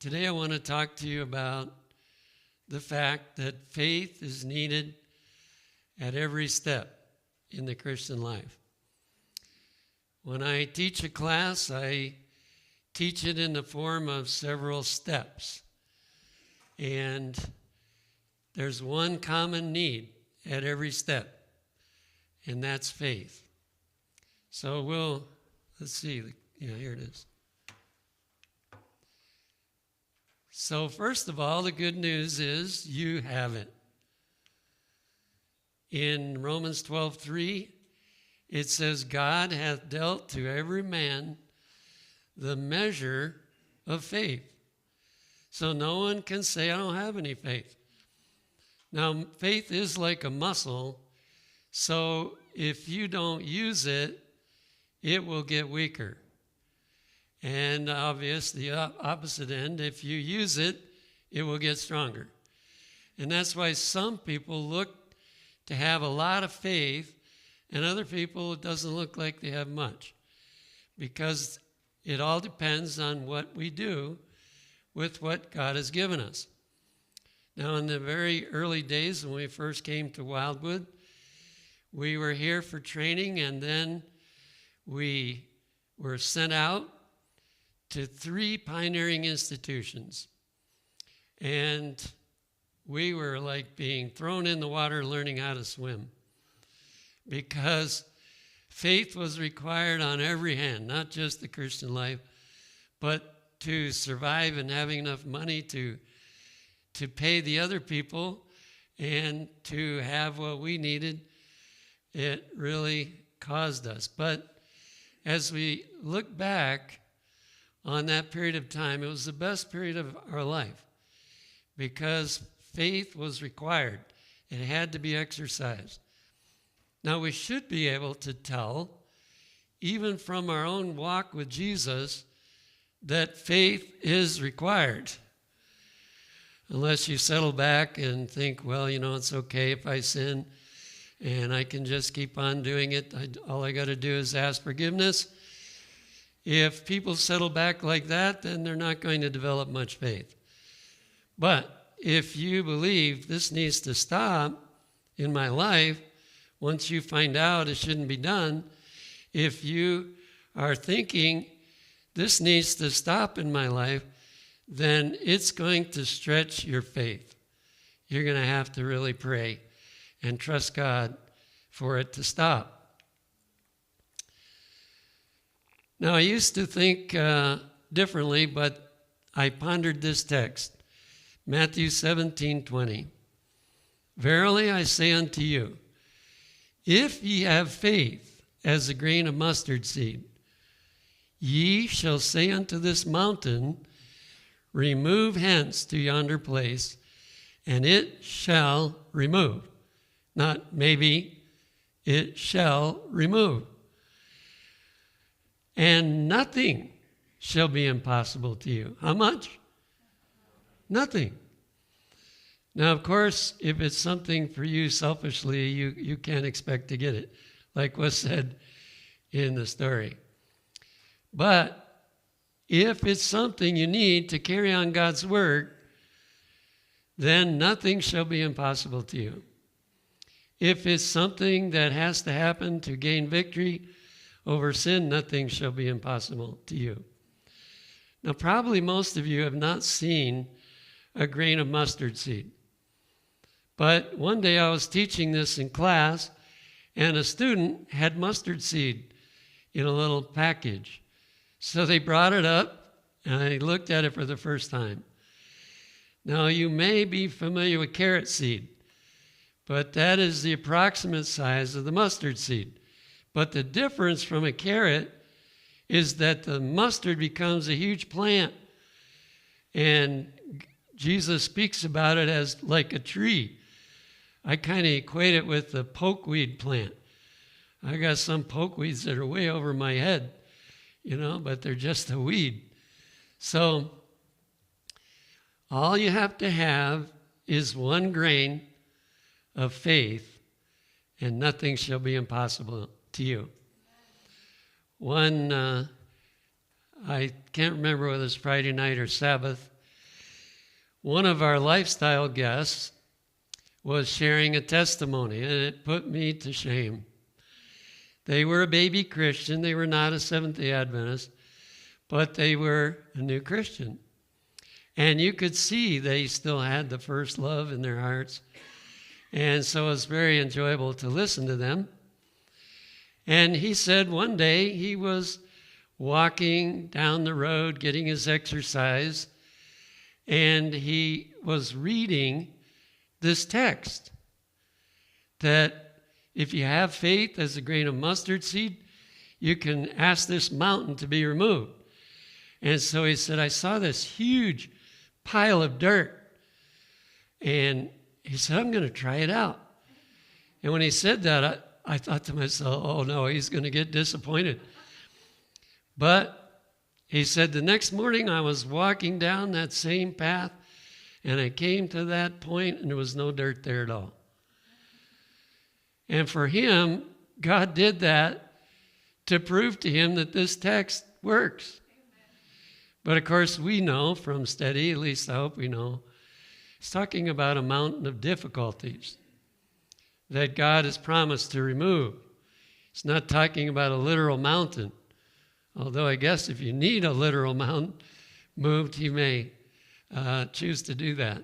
Today I want to talk to you about the fact that faith is needed at every step in the Christian life. When I teach a class, I teach it in the form of several steps. And there's one common need at every step, and that's faith. So let's see, here it is. So first of all, the good news is you have it. In Romans 12:3, it says, God hath dealt to every man the measure of faith. So no one can say, I don't have any faith. Now, faith is like a muscle, so if you don't use it, it will get weaker. And obvious, the opposite end, if you use it, it will get stronger. And that's why some people look to have a lot of faith, and other people, it doesn't look like they have much. Because it all depends on what we do with what God has given us. Now, in the very early days when we first came to Wildwood, we were here for training, and then we were sent out to 3 pioneering institutions. And we were like being thrown in the water learning how to swim, because faith was required on every hand, not just the Christian life, but to survive and having enough money to pay the other people and to have what we needed. It really caused us. But as we look back on that period of time, it was the best period of our life because faith was required. It had to be exercised. Now, we should be able to tell, even from our own walk with Jesus, that faith is required. Unless you settle back and think, well, it's okay if I sin and I can just keep on doing it. All I got to do is ask forgiveness. If people settle back like that, then they're not going to develop much faith. But if you believe this needs to stop in my life, once you find out it shouldn't be done, if you are thinking this needs to stop in my life, then it's going to stretch your faith. You're going to have to really pray and trust God for it to stop. Now, I used to think differently, but I pondered this text, Matthew 17:20. Verily I say unto you, if ye have faith as a grain of mustard seed, ye shall say unto this mountain, remove hence to yonder place, and it shall remove. Not maybe, it shall remove. And nothing shall be impossible to you. How much? Nothing. Now, of course, if it's something for you selfishly, you can't expect to get it, like was said in the story. But if it's something you need to carry on God's word, then nothing shall be impossible to you. If it's something that has to happen to gain victory over sin, nothing shall be impossible to you. Now, probably most of you have not seen a grain of mustard seed. But one day I was teaching this in class, and a student had mustard seed in a little package. So they brought it up, and I looked at it for the first time. Now, you may be familiar with carrot seed, but that is the approximate size of the mustard seed. But the difference from a carrot is that the mustard becomes a huge plant. And Jesus speaks about it as like a tree. I kind of equate it with the pokeweed plant. I got some pokeweeds that are way over my head, but they're just a weed. So all you have to have is one grain of faith, and nothing shall be impossible to you. One, I can't remember whether it's Friday night or Sabbath, one of our lifestyle guests was sharing a testimony, and it put me to shame. They were a baby Christian. They were not a Seventh-day Adventist, but they were a new Christian. And you could see they still had the first love in their hearts. And so it was very enjoyable to listen to them. And he said one day he was walking down the road getting his exercise, and he was reading this text that if you have faith as a grain of mustard seed, you can ask this mountain to be removed. And so he said, I saw this huge pile of dirt. And he said, I'm going to try it out. And when he said that, I thought to myself, oh no, he's going to get disappointed. But he said, the next morning I was walking down that same path, and I came to that point, and there was no dirt there at all. And for him, God did that to prove to him that this text works. But of course, we know from study, at least I hope we know, it's talking about a mountain of difficulties that God has promised to remove. It's not talking about a literal mountain. Although I guess if you need a literal mountain moved, he may choose to do that.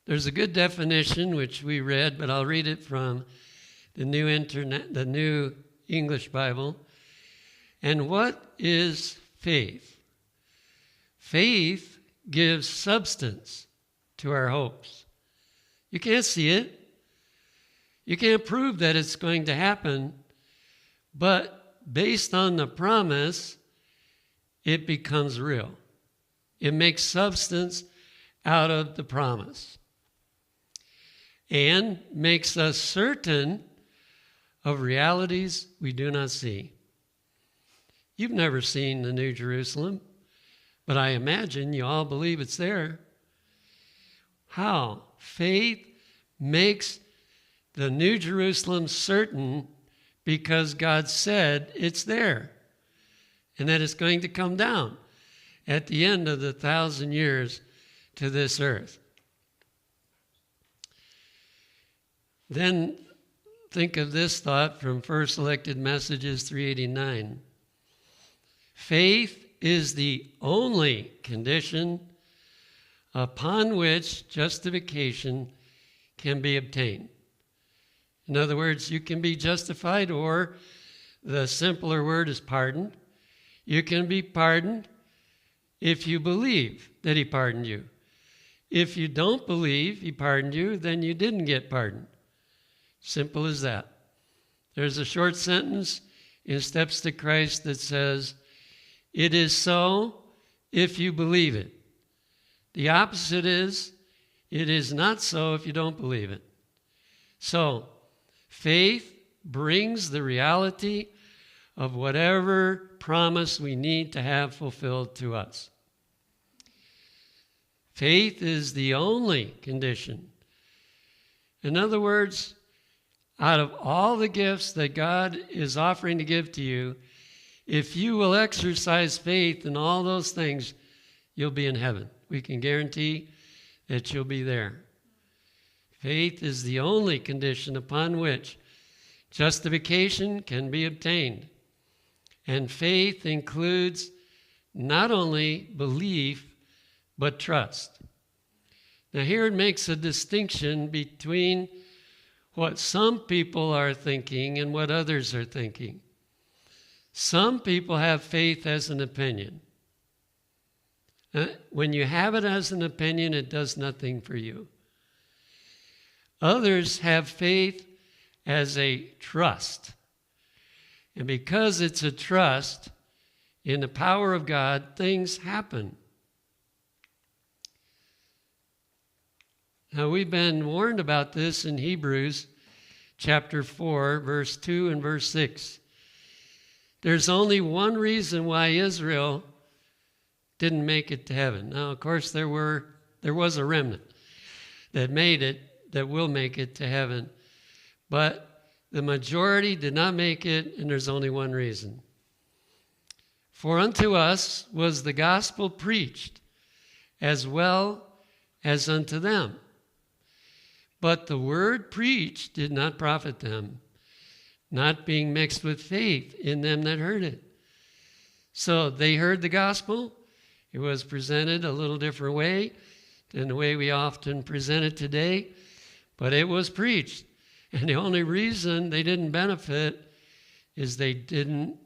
There's a good definition which we read, but I'll read it from the New English Bible. And what is faith? Faith gives substance to our hopes. You can't see it. You can't prove that it's going to happen. But based on the promise, it becomes real. It makes substance out of the promise and makes us certain of realities we do not see. You've never seen the New Jerusalem, but I imagine you all believe it's there. How? Faith makes the New Jerusalem certain because God said it's there and that it's going to come down at the end of the 1,000 years to this earth. Then think of this thought from First Selected Messages 389. Faith is the only condition upon which justification can be obtained. In other words, you can be justified, or the simpler word is pardoned. You can be pardoned if you believe that he pardoned you. If you don't believe he pardoned you, then you didn't get pardoned. Simple as that. There's a short sentence in Steps to Christ that says, it is so if you believe it. The opposite is, it is not so if you don't believe it. So, faith brings the reality of whatever promise we need to have fulfilled to us. Faith is the only condition. In other words, out of all the gifts that God is offering to give to you, if you will exercise faith in all those things, you'll be in heaven. We can guarantee that you'll be there. Faith is the only condition upon which justification can be obtained. And faith includes not only belief, but trust. Now here it makes a distinction between what some people are thinking and what others are thinking. Some people have faith as an opinion. When you have it as an opinion, it does nothing for you. Others have faith as a trust. And because it's a trust in the power of God, things happen. Now, we've been warned about this in Hebrews chapter 4, verse 2 and verse 6. There's only one reason why Israel didn't make it to heaven. Now, of course, there was a remnant that made it, that will make it to heaven. But the majority did not make it, and there's only one reason. For unto us was the gospel preached, as well as unto them. But the word preached did not profit them, not being mixed with faith in them that heard it. So they heard the gospel. It was presented a little different way than the way we often present it today, but it was preached. And the only reason they didn't benefit is they didn't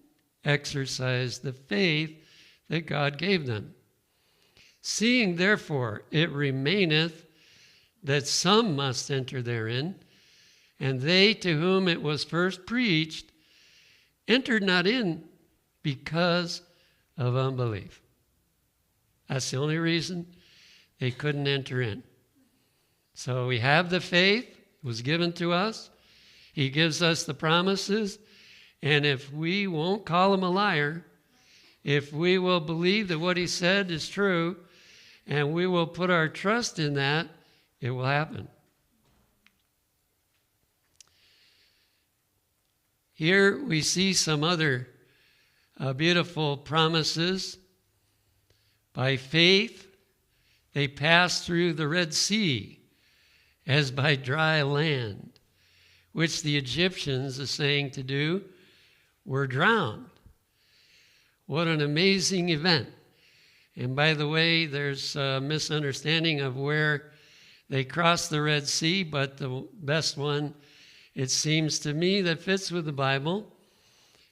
exercise the faith that God gave them. Seeing therefore it remaineth that some must enter therein, and they to whom it was first preached entered not in because of unbelief. That's the only reason they couldn't enter in. So we have the faith, it was given to us. He gives us the promises, and if we won't call him a liar, if we will believe that what he said is true, and we will put our trust in that, it will happen. Here we see some other beautiful promises. By faith, they passed through the Red Sea as by dry land, which the Egyptians, the saying to do, were drowned. What an amazing event. And by the way, there's a misunderstanding of where they crossed the Red Sea, but the best one, it seems to me, that fits with the Bible,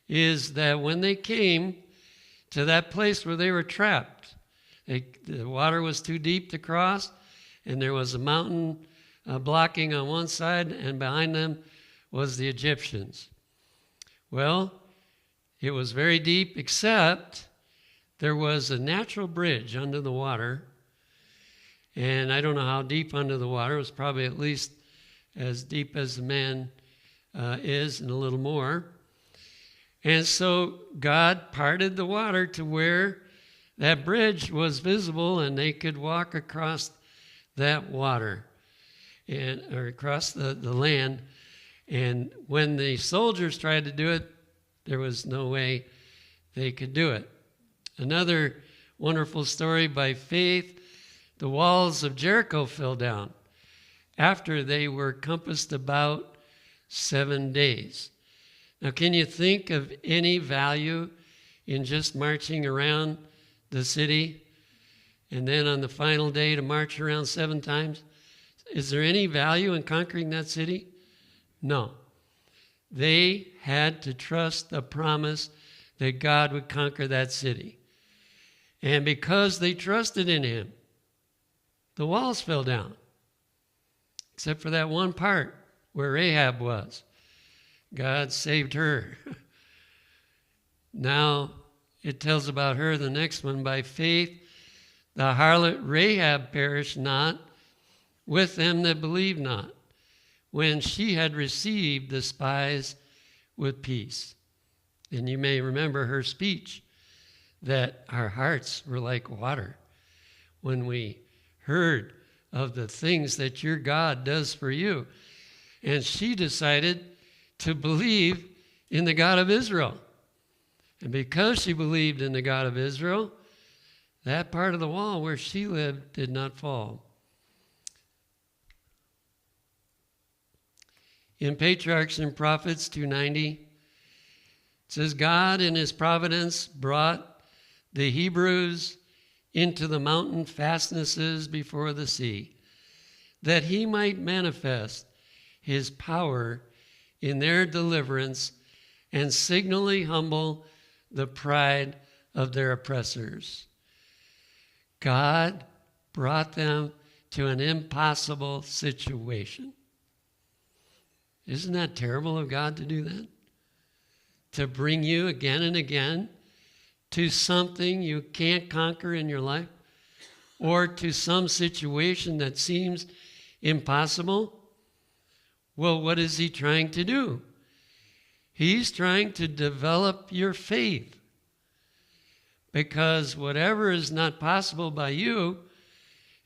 is that when they came to that place where they were trapped, the water was too deep to cross, and there was a mountain blocking on one side, and behind them was the Egyptians. Well, it was very deep, except there was a natural bridge under the water, and I don't know how deep under the water. It was probably at least as deep as the man is, and a little more. And so God parted the water to where that bridge was visible, and they could walk across that water or across the land. And when the soldiers tried to do it, there was no way they could do it. Another wonderful story, by faith, the walls of Jericho fell down after they were compassed about 7 days. Now, can you think of any value in just marching around the city and then on the final day to march around 7 times? Is there any value in conquering that city? No. They had to trust the promise that God would conquer that city. And because they trusted in him, the walls fell down, except for that one part where Rahab was. God saved her. Now it tells about her, the next one, by faith, the harlot Rahab perished not with them that believed not, when she had received the spies with peace. And you may remember her speech, that our hearts were like water when we heard of the things that your God does for you. And she decided to believe in the God of Israel. And because she believed in the God of Israel, that part of the wall where she lived did not fall. In Patriarchs and Prophets 290, it says, God in his providence brought the Hebrews into the mountain fastnesses before the sea, that he might manifest his power in their deliverance and signally humble the pride of their oppressors. God brought them to an impossible situation. Isn't that terrible of God to do that? To bring you again and again to something you can't conquer in your life, or to some situation that seems impossible. Well, what is he trying to do? He's trying to develop your faith, because whatever is not possible by you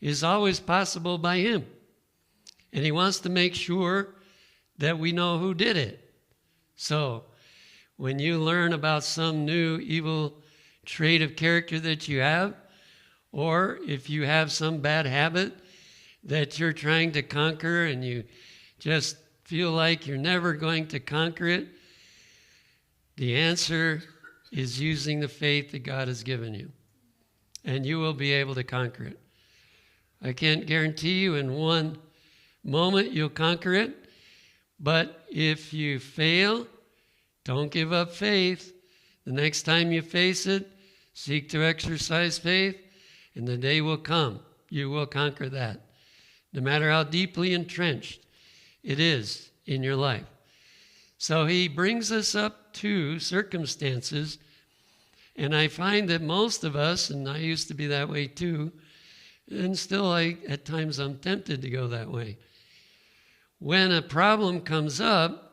is always possible by him. And he wants to make sure that we know who did it. So when you learn about some new evil trait of character that you have, or if you have some bad habit that you're trying to conquer and you just feel like you're never going to conquer it, the answer is using the faith that God has given you, and you will be able to conquer it. I can't guarantee you in one moment you'll conquer it, but if you fail, don't give up faith. The next time you face it, seek to exercise faith, and the day will come. You will conquer that, no matter how deeply entrenched it is in your life. So he brings us up to circumstances, and I find that most of us, and I used to be that way too, and still at times I'm tempted to go that way. When a problem comes up,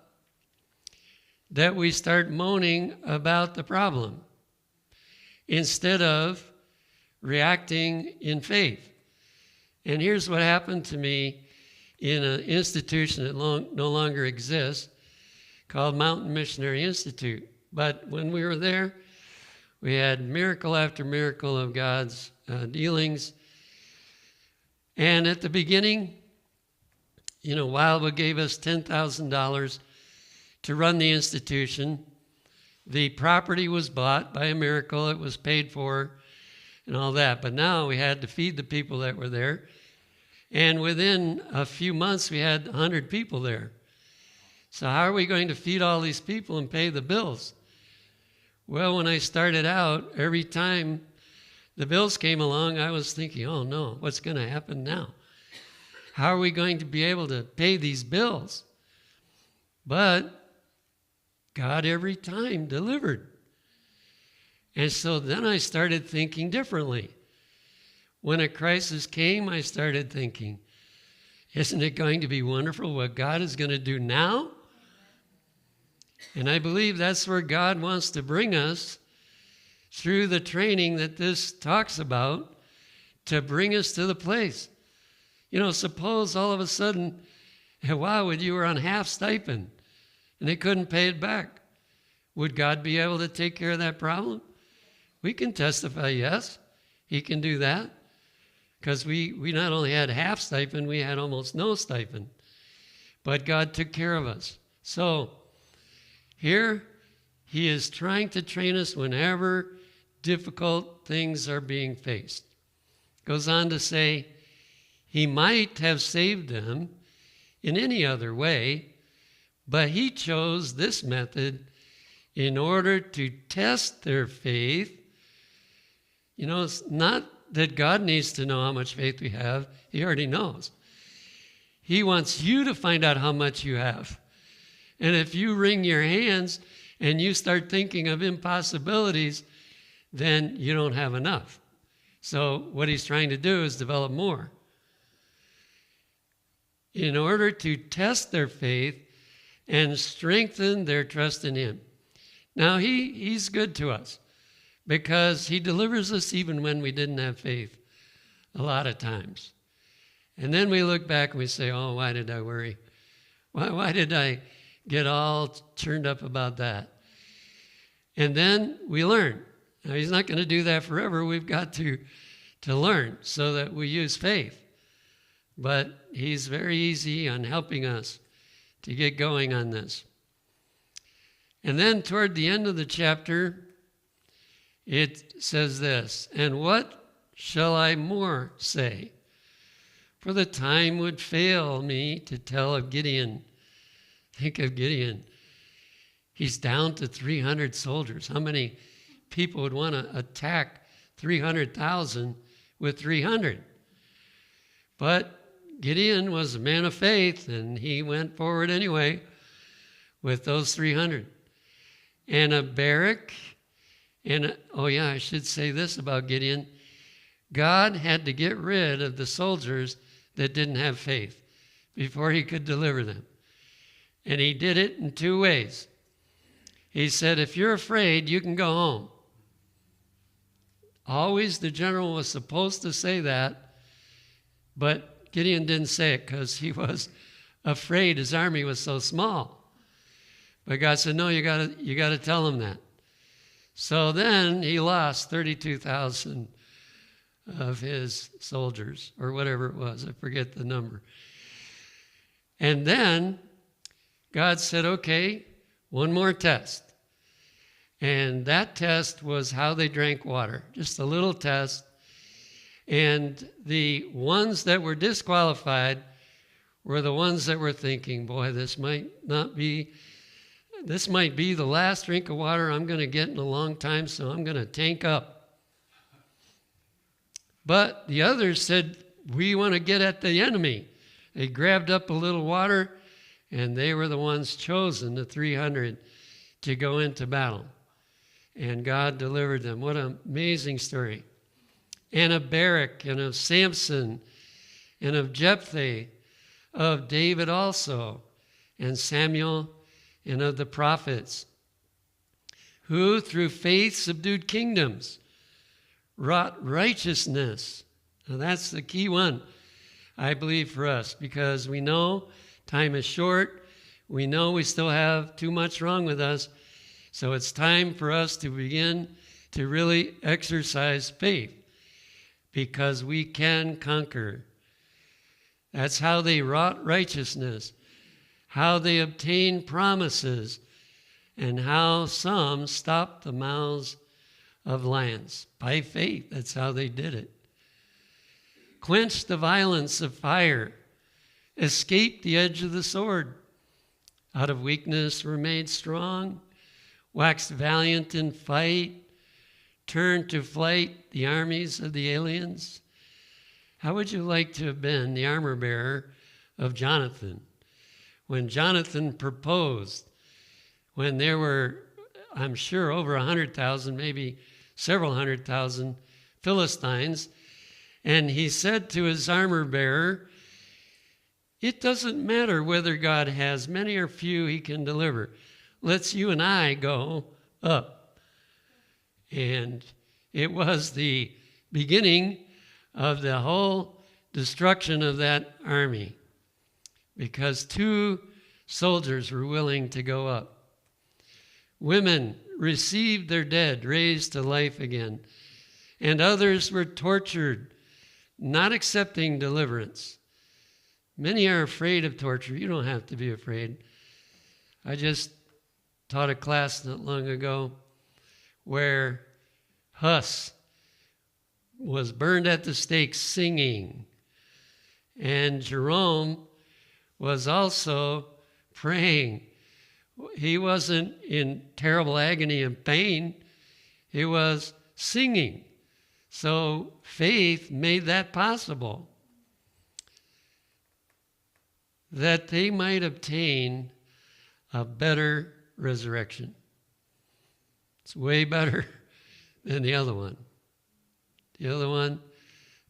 that we start moaning about the problem instead of reacting in faith. And here's what happened to me in an institution that no longer exists called Mountain Missionary Institute. But when we were there, we had miracle after miracle of God's dealings. And at the beginning, Wildwood gave us $10,000 to run the institution. The property was bought by a miracle. It was paid for and all that. But now we had to feed the people that were there. And within a few months, we had 100 people there. So how are we going to feed all these people and pay the bills? Well, when I started out, every time the bills came along, I was thinking, oh no, what's going to happen now? How are we going to be able to pay these bills? But God every time delivered. And so then I started thinking differently. When a crisis came, I started thinking, isn't it going to be wonderful what God is going to do now? And I believe that's where God wants to bring us through the training that this talks about, to bring us to the place. Suppose all of a sudden, wow, you were on half stipend and they couldn't pay it back. Would God be able to take care of that problem? We can testify, yes, he can do that. Because we not only had half stipend, we had almost no stipend. But God took care of us. So here he is trying to train us whenever difficult things are being faced. Goes on to say, he might have saved them in any other way, but he chose this method in order to test their faith. It's not that God needs to know how much faith we have. He already knows. He wants you to find out how much you have. And if you wring your hands and you start thinking of impossibilities, then you don't have enough. So what he's trying to do is develop more, in order to test their faith and strengthen their trust in him. Now, he's good to us, because he delivers us even when we didn't have faith a lot of times. And then we look back and we say, oh, why did I worry? Why did I get all turned up about that? And then we learn. Now, he's not going to do that forever. We've got to learn so that we use faith. But he's very easy on helping us to get going on this. And then toward the end of the chapter, it says this, and what shall I more say? For the time would fail me to tell of Gideon. Think of Gideon. He's down to 300 soldiers. How many people would want to attack 300,000 with 300? But Gideon was a man of faith, and he went forward anyway with those 300. And a Barak, I should say this about Gideon. God had to get rid of the soldiers that didn't have faith before he could deliver them. And he did it in two ways. He said, if you're afraid, you can go home. Always the general was supposed to say that, but Gideon didn't say it because he was afraid his army was so small. But God said, no, you got to tell them that. So then he lost 32,000 of his soldiers, or whatever it was. I forget the number. And then God said, okay, one more test. And that test was how they drank water, just a little test. And the ones that were disqualified were the ones that were thinking, boy, this might be the last drink of water I'm going to get in a long time, so I'm going to tank up. But the others said, we want to get at the enemy. They grabbed up a little water, and they were the ones chosen, the 300, to go into battle. And God delivered them. What an amazing story. And of Barak, and of Samson, and of Jephthah, of David also, and Samuel, and of the prophets, who through faith subdued kingdoms, wrought righteousness. Now that's the key one, I believe, for us, because we know time is short. We know we still have too much wrong with us. So it's time for us to begin to really exercise faith, because we can conquer. That's how they wrought righteousness, how they obtained promises, and how some stopped the mouths of lions. By faith, that's how they did it. Quenched the violence of fire, escaped the edge of the sword. Out of weakness were made strong, waxed valiant in fight, turned to flight the armies of the aliens. How would you like to have been the armor bearer of Jonathan? When Jonathan proposed, when there were, I'm sure, over 100,000, maybe several 100,000 Philistines, and he said to his armor bearer, it doesn't matter whether God has many or few he can deliver. Let's you and I go up. And it was the beginning of the whole destruction of that army, because 2 soldiers were willing to go up. Women received their dead raised to life again, and others were tortured, not accepting deliverance. Many are afraid of torture. You don't have to be afraid. I just taught a class not long ago where Huss was burned at the stake singing, and Jerome was also praying. He wasn't in terrible agony and pain. He was singing. So faith made that possible, that they might obtain a better resurrection. It's way better than the other one. The other one,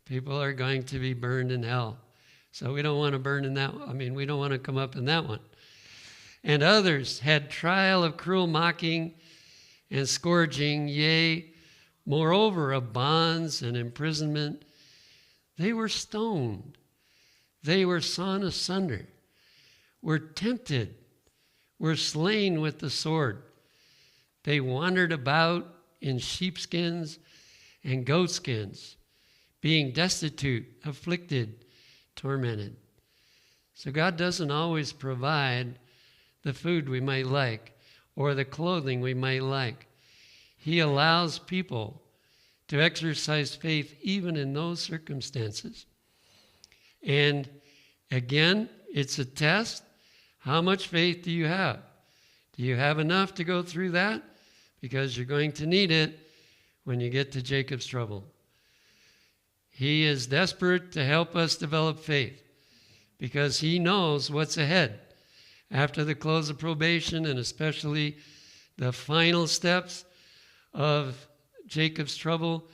people are going to be burned in hell. So we don't want to burn in that one. I mean, we don't want to come up in that one. And others had trial of cruel mocking and scourging, yea, moreover of bonds and imprisonment. They were stoned. They were sawn asunder, were tempted, were slain with the sword. They wandered about in sheepskins and goatskins, being destitute, afflicted, tormented. So God doesn't always provide the food we might like or the clothing we might like. He allows people to exercise faith even in those circumstances. And again, it's a test. How much faith do you have? Do you have enough to go through that? Because you're going to need it when you get to Jacob's trouble. He is desperate to help us develop faith because he knows what's ahead after the close of probation, and especially the final steps of Jacob's trouble.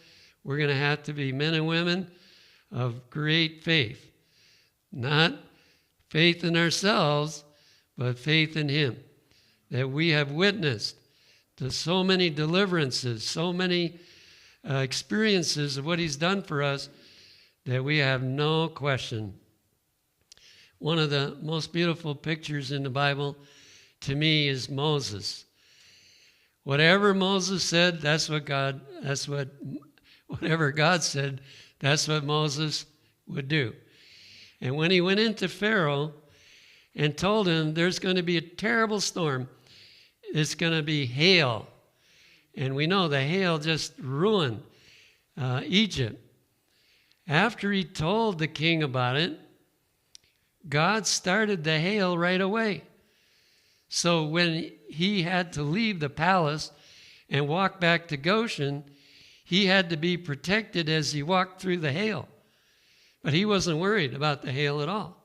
We're going to have to be men and women of great faith. Not faith in ourselves, but faith in him. That we have witnessed to so many deliverances, so many experiences of what he's done for us, that we have no question. One of the most beautiful pictures in the Bible to me is Moses. Whatever Moses said, whatever God said, that's what Moses would do. And when he went into Pharaoh and told him there's going to be a terrible storm, it's going to be hail. And we know the hail just ruined Egypt. After he told the king about it, God started the hail right away. So when he had to leave the palace and walk back to Goshen, he had to be protected as he walked through the hail. But he wasn't worried about the hail at all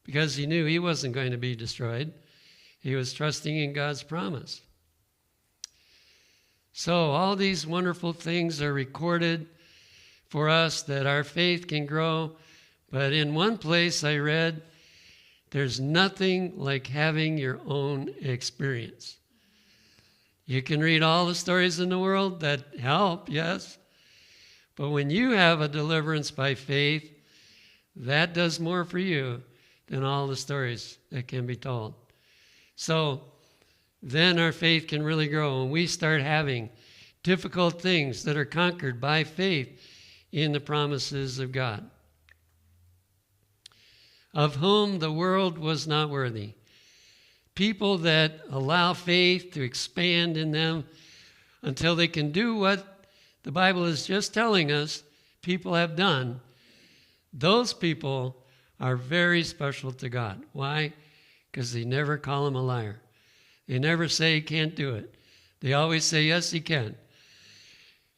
because he knew he wasn't going to be destroyed. He was trusting in God's promise. So all these wonderful things are recorded for us that our faith can grow. But in one place I read, there's nothing like having your own experience. You can read all the stories in the world that help, yes. But when you have a deliverance by faith, that does more for you than all the stories that can be told. So then our faith can really grow, and we start having difficult things that are conquered by faith in the promises of God, of whom the world was not worthy. People that allow faith to expand in them until they can do what the Bible is just telling us people have done, those people are very special to God. Why? Because they never call him a liar. They never say he can't do it. They always say, yes, he can.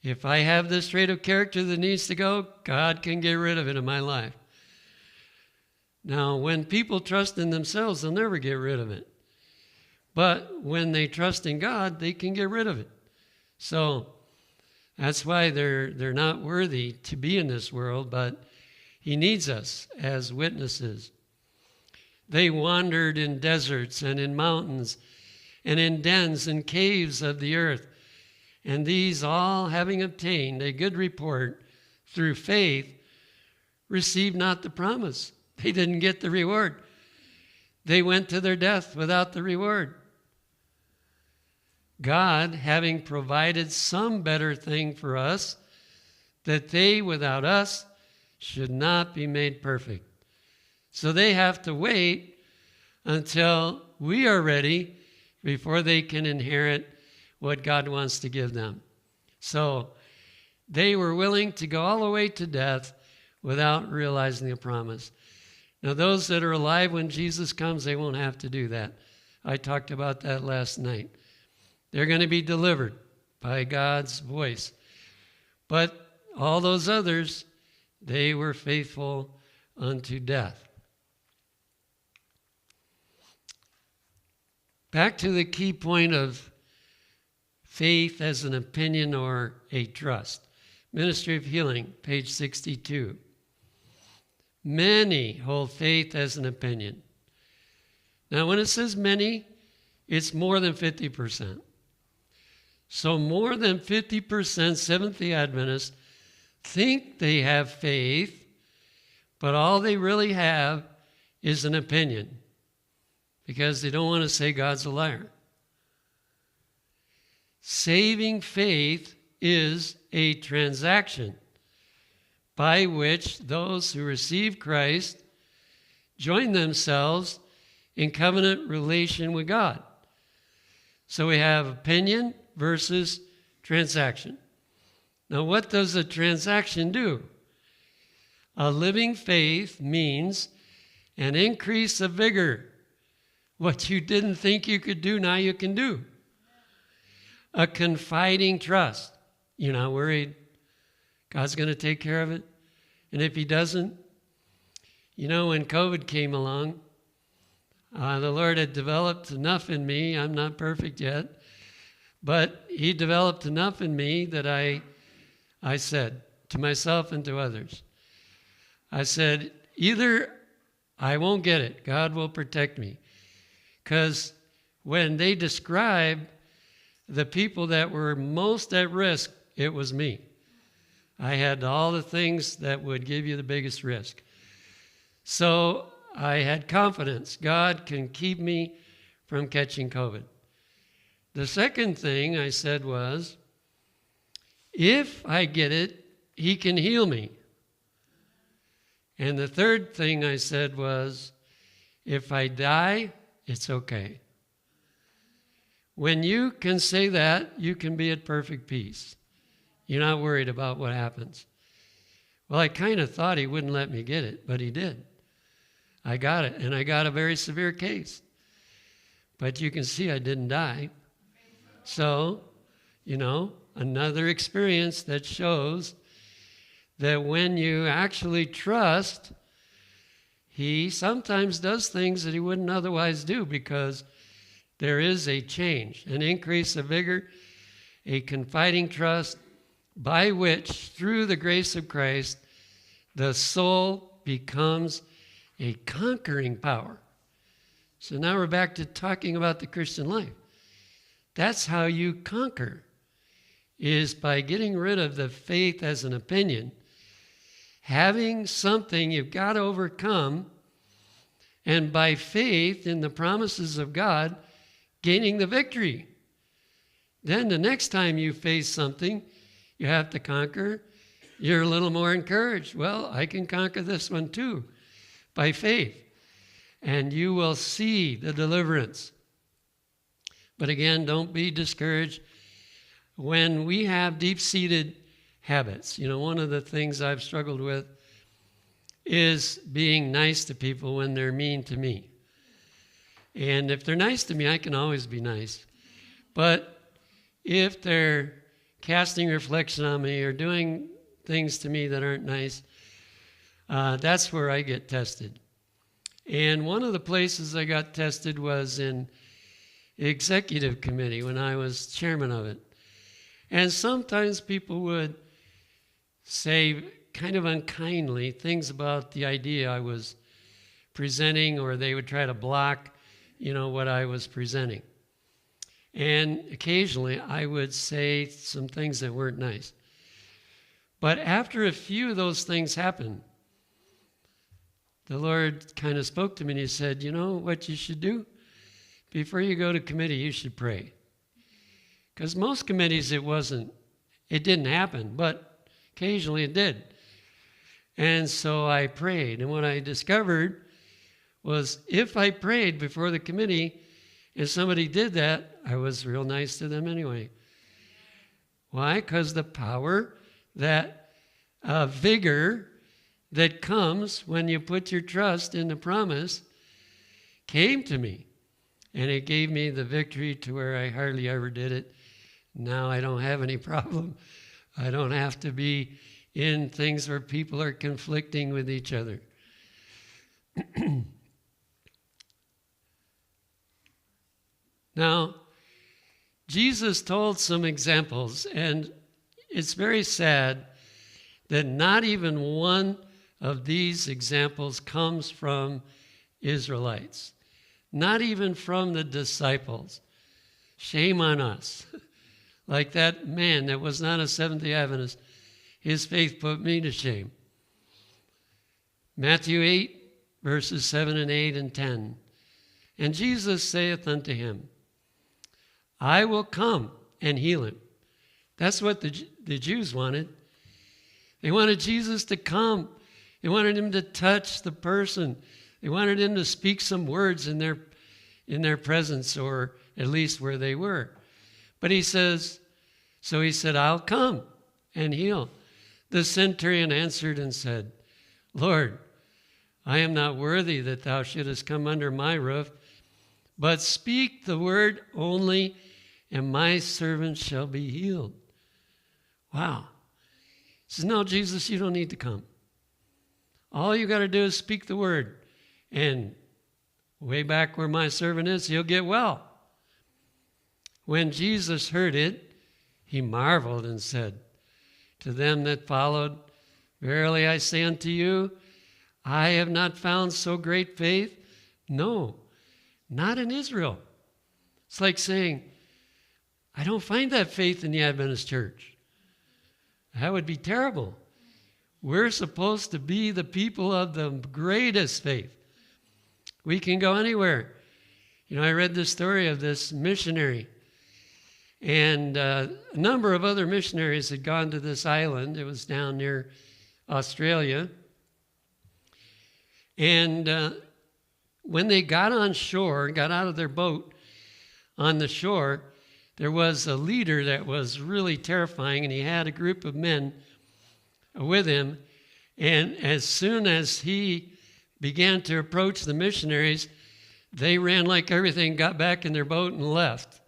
If I have this trait of character that needs to go, God can get rid of it in my life. Now, when people trust in themselves, they'll never get rid of it. But when they trust in God, they can get rid of it. So that's why they're not worthy to be in this world, but he needs us as witnesses. They wandered in deserts and in mountains and in dens and caves of the earth. And these all, having obtained a good report through faith, received not the promise. They didn't get the reward. They went to their death without the reward. God, having provided some better thing for us, that they without us should not be made perfect. So they have to wait until we are ready before they can inherit what God wants to give them. So they were willing to go all the way to death without realizing the promise. Now, those that are alive when Jesus comes, they won't have to do that. I talked about that last night. They're going to be delivered by God's voice. But all those others, they were faithful unto death. Back to the key point of faith as an opinion or a trust. Ministry of Healing, page 62. Many hold faith as an opinion. Now, when it says many, it's more than 50%. So more than 50% Seventh-day Adventists think they have faith, but all they really have is an opinion because they don't want to say God's a liar. Saving faith is a transaction by which those who receive Christ join themselves in covenant relation with God. So we have opinion versus transaction. Now, what does a transaction do? A living faith means an increase of vigor. What you didn't think you could do, now you can do. A confiding trust. You're not worried. God's going to take care of it. And if he doesn't, when COVID came along, the Lord had developed enough in me. I'm not perfect yet. But he developed enough in me that I said to myself and to others, I said, either I won't get it. God will protect me. Because when they describe the people that were most at risk, it was me. I had all the things that would give you the biggest risk. So I had confidence. God can keep me from catching COVID. The second thing I said was, if I get it, he can heal me. And the third thing I said was, if I die, it's okay. When you can say that, you can be at perfect peace. You're not worried about what happens. Well, I kind of thought he wouldn't let me get it, but he did. I got it, and I got a very severe case. But you can see I didn't die. So, another experience that shows that when you actually trust, he sometimes does things that he wouldn't otherwise do because there is a change, an increase of vigor, a confiding trust by which, through the grace of Christ, the soul becomes a conquering power. So now we're back to talking about the Christian life. That's how you conquer, is by getting rid of the faith as an opinion, having something you've got to overcome, and by faith in the promises of God, gaining the victory. Then the next time you face something you have to conquer, you're a little more encouraged. Well, I can conquer this one too, by faith. And you will see the deliverance. But again, don't be discouraged. When we have deep-seated habits, one of the things I've struggled with is being nice to people when they're mean to me. And if they're nice to me, I can always be nice. But if they're casting reflection on me or doing things to me that aren't nice, that's where I get tested. And one of the places I got tested was in executive committee when I was chairman of it. And sometimes people would say kind of unkindly things about the idea I was presenting, or they would try to block, what I was presenting. And occasionally I would say some things that weren't nice. But after a few of those things happened, the Lord kind of spoke to me and he said, you know what you should do? Before you go to committee, you should pray. Because most committees it didn't happen, but occasionally it did. And so I prayed. And what I discovered was if I prayed before the committee and somebody did that, I was real nice to them anyway. Why? Because the power, that vigor that comes when you put your trust in the promise came to me. And it gave me the victory to where I hardly ever did it. Now I don't have any problem. I don't have to be in things where people are conflicting with each other. Now, Jesus told some examples, and it's very sad that not even one of these examples comes from Israelites, not even from the disciples. Shame on us. Like that man that was not a Seventh-day Adventist, his faith put me to shame. Matthew 8, verses 7 and 8 and 10. And Jesus saith unto him, I will come and heal him. That's what the Jews wanted. They wanted Jesus to come. They wanted him to touch the person. They wanted him to speak some words in their presence, or at least where they were. But he said, I'll come and heal. The centurion answered and said, Lord, I am not worthy that thou shouldest come under my roof, but speak the word only, and my servant shall be healed. Wow. He says, no, Jesus, you don't need to come. All you got to do is speak the word. And way back where my servant is, he'll get well. When Jesus heard it, he marveled and said to them that followed, Verily I say unto you, I have not found so great faith. No, not in Israel. It's like saying, I don't find that faith in the Adventist church. That would be terrible. We're supposed to be the people of the greatest faith. We can go anywhere. I read the story of this missionary, And a number of other missionaries had gone to this island. It was down near Australia. And when they got on shore, got out of their boat on the shore, there was a leader that was really terrifying, and he had a group of men with him. And as soon as he began to approach the missionaries, they ran like everything, got back in their boat and left.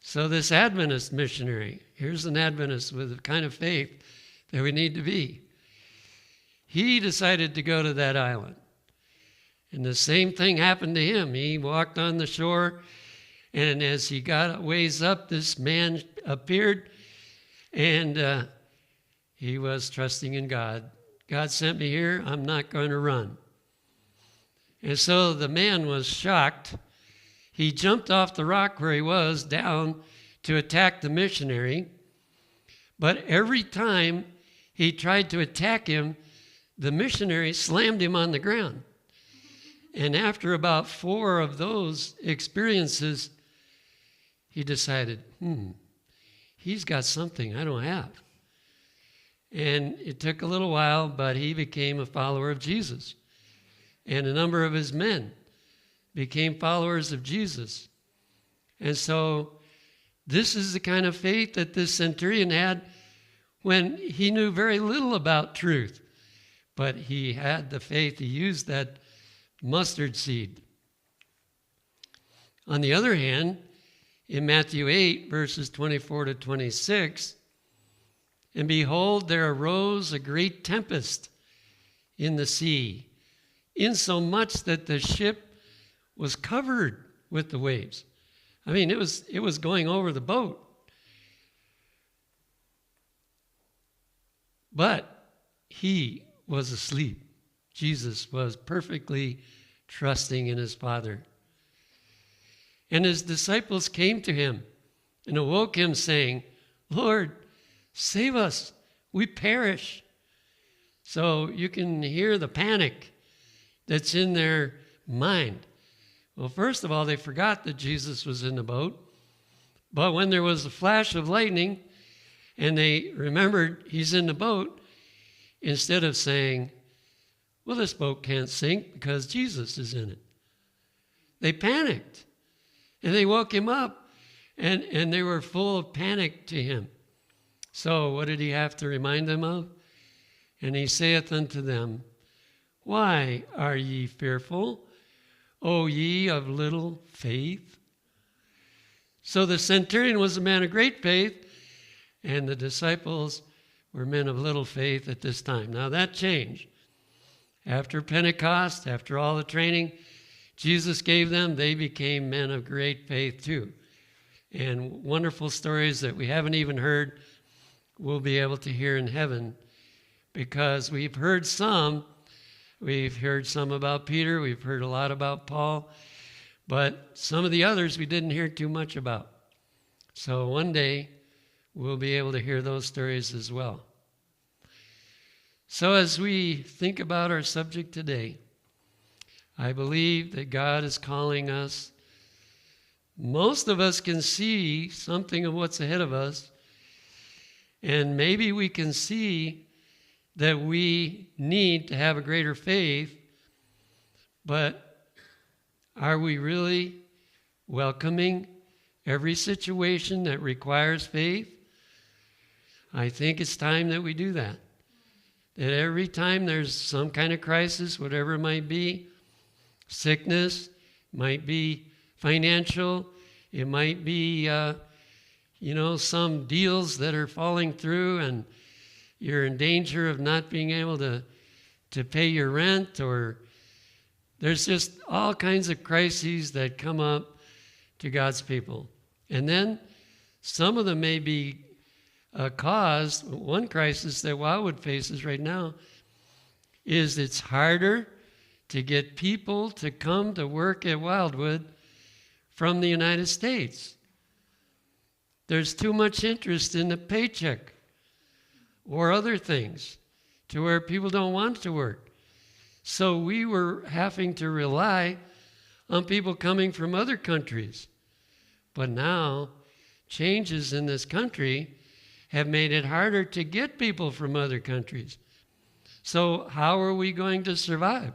So this Adventist missionary, here's an Adventist with the kind of faith that we need to be. He decided to go to that island. And the same thing happened to him. He walked on the shore, and as he got a ways up, this man appeared, and he was trusting in God. God sent me here. I'm not going to run. And so the man was shocked. He jumped off the rock where he was down to attack the missionary. But every time he tried to attack him, the missionary slammed him on the ground. And after about 4 of those experiences, he decided, he's got something I don't have. And it took a little while, but he became a follower of Jesus. And a number of his men became followers of Jesus. And so this is the kind of faith that this centurion had when he knew very little about truth. But he had the faith, he used that mustard seed. On the other hand, in Matthew 8, verses 24 to 26, and behold, there arose a great tempest in the sea, insomuch that the ship was covered with the waves. I mean, it was going over the boat. But he was asleep. Jesus was perfectly trusting in his Father. And his disciples came to him and awoke him, saying, Lord, save us, we perish. So you can hear the panic that's in their mind. Well, first of all, they forgot that Jesus was in the boat. But when there was a flash of lightning and they remembered he's in the boat, instead of saying, well, this boat can't sink because Jesus is in it, they panicked. And they woke him up, and they were full of panic to him. So what did he have to remind them of? And he saith unto them, why are ye fearful, O ye of little faith? So the centurion was a man of great faith, and the disciples were men of little faith at this time. Now that changed. After Pentecost, after all the training Jesus gave them, they became men of great faith too. And wonderful stories that we haven't even heard, we'll be able to hear in heaven, because we've heard some about Peter, we've heard a lot about Paul, but some of the others we didn't hear too much about. So one day we'll be able to hear those stories as well. So as we think about our subject today, I believe that God is calling us. Most of us can see something of what's ahead of us, and maybe we can see that we need to have a greater faith, but are we really welcoming every situation that requires faith? I think it's time that we do that. That every time there's some kind of crisis, whatever it might be, sickness, might be financial, it might be, some deals that are falling through and you're in danger of not being able to pay your rent, or there's just all kinds of crises that come up to God's people. And then some of them may be caused, one crisis that Wildwood faces right now is it's harder to get people to come to work at Wildwood from the United States. There's too much interest in the paycheck or other things to where people don't want to work. So we were having to rely on people coming from other countries. But now, changes in this country have made it harder to get people from other countries. So how are we going to survive?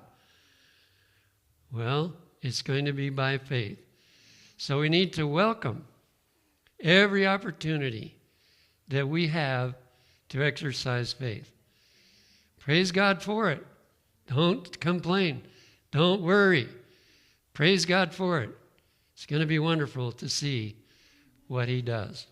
Well, it's going to be by faith. So we need to welcome every opportunity that we have to exercise faith. Praise God for it. Don't complain. Don't worry. Praise God for it. It's going to be wonderful to see what he does.